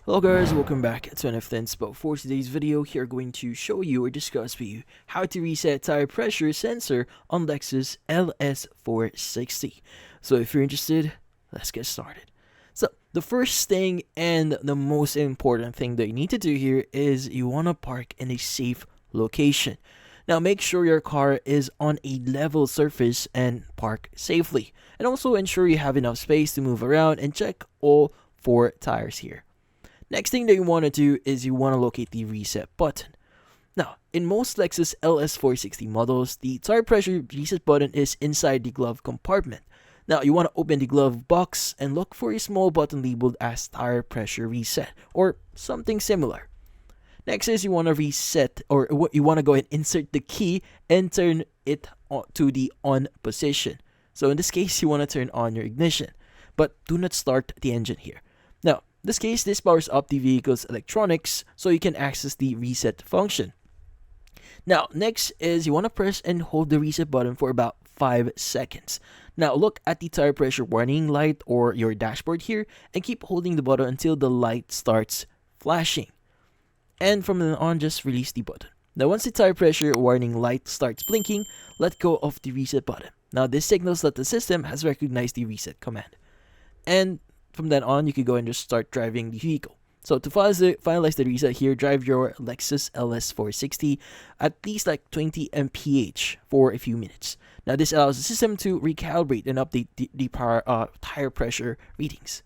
Hello guys, welcome back to NFTins, but for today's video, here I'm going to show you or discuss with you how to reset tire pressure sensor on Lexus LS460. So if you're interested, let's get started. So the first thing and the most important thing that you need to do here is you want to park in a safe location. Now make sure your car is on a level surface and park safely. And also ensure you have enough space to move around and check all 4 tires here. Next thing that you want to do is you want to locate the reset button. Now, in most Lexus LS460 models, the tire pressure reset button is inside the glove compartment. Now, you want to open the glove box and look for a small button labeled as tire pressure reset or something similar. Next is you want to reset or you want to go and insert the key and turn it to the on position. So in this case, you want to turn on your ignition, but do not start the engine here. Now, in this case, this powers up the vehicle's electronics so you can access the reset function. Now, next is you want to press and hold the reset button for about 5 seconds. Now, look at the tire pressure warning light or your dashboard here and keep holding the button until the light starts flashing. And from then on, just release the button. Now, once the tire pressure warning light starts blinking, let go of the reset button. Now, this signals that the system has recognized the reset command. And from then on, you can go and just start driving the vehicle. So to finalize the reset here, drive your Lexus LS460 at least like 20 mph for a few minutes. Now this allows the system to recalibrate and update the tire pressure readings.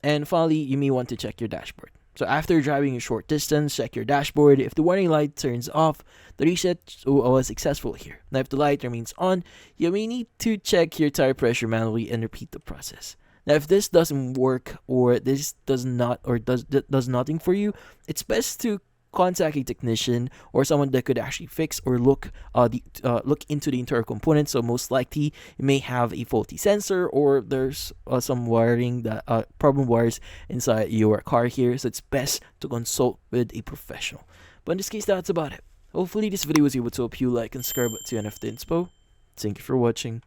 And finally, you may want to check your dashboard. So after driving a short distance, check your dashboard. If the warning light turns off, the reset was successful here. Now if the light remains on, you may need to check your tire pressure manually and repeat the process. Now, if this doesn't work or this does nothing for you, it's best to contact a technician or someone that could actually fix or look into the internal components. So most likely, you may have a faulty sensor or there's some wiring problem wires inside your car here. So it's best to consult with a professional. But in this case, that's about it. Hopefully, this video was able to help you. Like and subscribe to NFT Inspo. Thank you for watching.